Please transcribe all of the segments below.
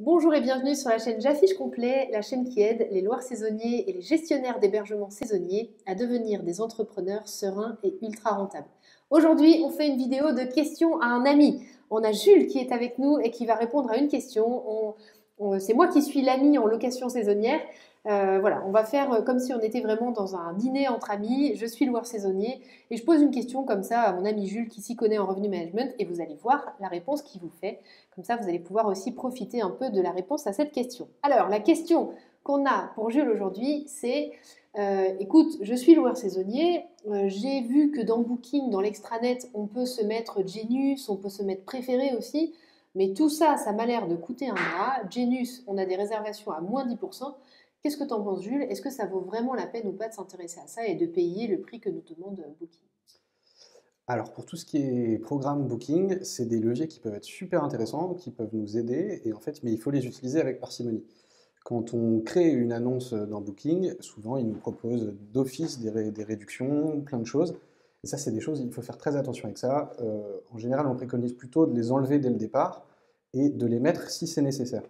Bonjour et bienvenue sur la chaîne J'affiche complet, la chaîne qui aide les loueurs saisonniers et les gestionnaires d'hébergements saisonniers à devenir des entrepreneurs sereins et ultra rentables. Aujourd'hui, on fait une vidéo de questions à un ami. On a Jules qui est avec nous et qui va répondre à une question. C'est moi qui suis l'ami en location saisonnière. Voilà, on va faire comme si on était vraiment dans un dîner entre amis. Je suis loueur saisonnier et je pose une question comme ça à mon ami Jules qui s'y connaît en revenu management et vous allez voir la réponse qu'il vous fait. Comme ça, vous allez pouvoir aussi profiter un peu de la réponse à cette question. Alors, la question qu'on a pour Jules aujourd'hui, c'est écoute, je suis loueur saisonnier, j'ai vu que dans Booking, dans l'extranet, on peut se mettre Genius, on peut se mettre Préféré aussi, mais tout ça, ça m'a l'air de coûter un bras. Genius, on a des réservations à moins 10%. Qu'est-ce que t'en penses, Jules? Est-ce que ça vaut vraiment la peine ou pas de s'intéresser à ça et de payer le prix que nous demande Booking? Alors pour tout ce qui est programme Booking, c'est des leviers qui peuvent être super intéressants, qui peuvent nous aider, et en fait, mais il faut les utiliser avec parcimonie. Quand on crée une annonce dans Booking, souvent ils nous proposent d'office des réductions, plein de choses. Et ça, c'est des choses, il faut faire très attention avec ça. En général, on préconise plutôt de les enlever dès le départ et de les mettre si c'est nécessaire.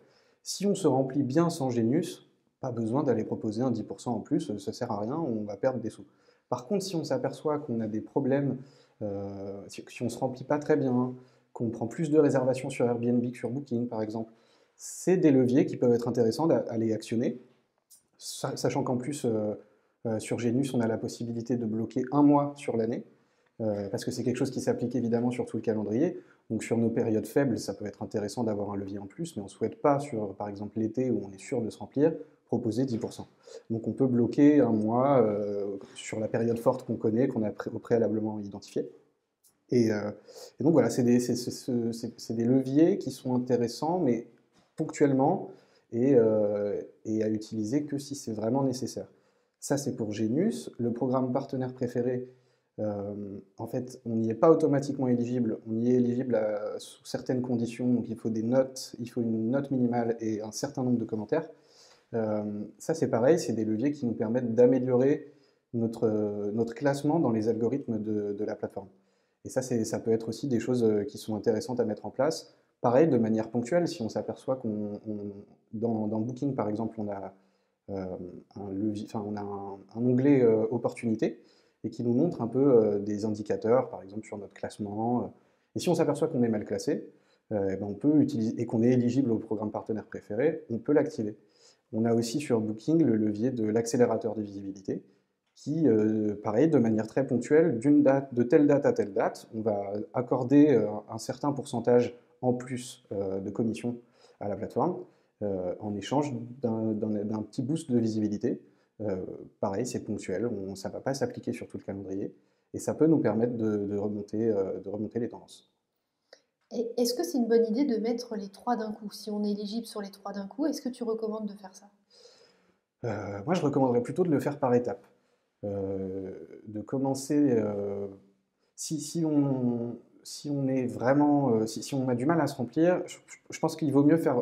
Si on se remplit bien sans Genius, pas besoin d'aller proposer un 10% en plus, ça ne sert à rien, on va perdre des sous. Par contre, si on s'aperçoit qu'on a des problèmes, si on ne se remplit pas très bien, qu'on prend plus de réservations sur Airbnb que sur Booking, par exemple, c'est des leviers qui peuvent être intéressants à les actionner, sachant qu'en plus, sur Genius, on a la possibilité de bloquer un mois sur l'année, parce que c'est quelque chose qui s'applique évidemment sur tout le calendrier. Donc sur nos périodes faibles, ça peut être intéressant d'avoir un levier en plus, mais on ne souhaite pas, sur par exemple l'été où on est sûr de se remplir, proposer 10%. Donc on peut bloquer un mois sur la période forte qu'on connaît, qu'on a préalablement identifiée. Et donc voilà, c'est des leviers qui sont intéressants, mais ponctuellement et à utiliser que si c'est vraiment nécessaire. Ça, c'est pour Genius. Le programme partenaire préféré, en fait, on n'y est pas automatiquement éligible. On y est éligible sous certaines conditions. Donc, il faut des notes, il faut une note minimale et un certain nombre de commentaires. Ça, c'est pareil, c'est des leviers qui nous permettent d'améliorer notre classement dans les algorithmes de la plateforme. Et ça peut être aussi des choses qui sont intéressantes à mettre en place. Pareil, de manière ponctuelle, si on s'aperçoit dans Booking, par exemple, on a, un onglet opportunités et qui nous montre un peu des indicateurs, par exemple sur notre classement. Et si on s'aperçoit qu'on est mal classé, eh ben on peut utiliser, et qu'on est éligible au programme partenaire préféré, on peut l'activer. On a aussi sur Booking le levier de l'accélérateur de visibilité qui, pareil, de manière très ponctuelle, de telle date à telle date, on va accorder un certain pourcentage en plus de commission à la plateforme en échange d'un petit boost de visibilité. Euh, Pareil, c'est ponctuel, ça ne va pas s'appliquer sur tout le calendrier et ça peut nous permettre de remonter les tendances. Et est-ce que c'est une bonne idée de mettre les trois d'un coup? Si on est éligible sur les trois d'un coup, est-ce que tu recommandes de faire ça? Moi, je recommanderais plutôt de le faire par étapes. De commencer, si on est vraiment, si on a du mal à se remplir, je pense qu'il vaut mieux faire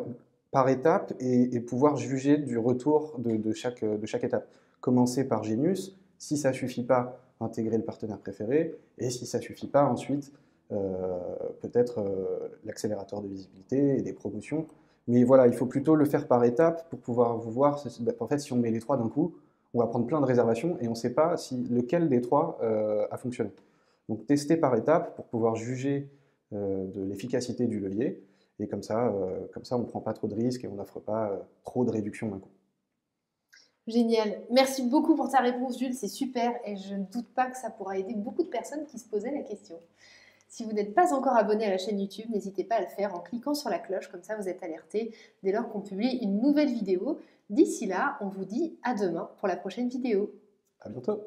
par étapes et pouvoir juger du retour de chaque étape. Commencer par Genius, si ça ne suffit pas, intégrer le partenaire préféré, et si ça ne suffit pas, ensuite, peut-être l'accélérateur de visibilité et des promotions. Mais voilà, il faut plutôt le faire par étapes pour pouvoir vous voir. En fait, si on met les trois d'un coup, on va prendre plein de réservations et on ne sait pas si lequel des trois a fonctionné. Donc tester par étapes pour pouvoir juger de l'efficacité du levier. Et comme ça on ne prend pas trop de risques et on n'offre pas trop de réductions d'un coup. Génial. Merci beaucoup pour ta réponse, Jules. C'est super et je ne doute pas que ça pourra aider beaucoup de personnes qui se posaient la question. Si vous n'êtes pas encore abonné à la chaîne YouTube, n'hésitez pas à le faire en cliquant sur la cloche, comme ça vous êtes alerté dès lors qu'on publie une nouvelle vidéo. D'ici là, on vous dit à demain pour la prochaine vidéo. À bientôt!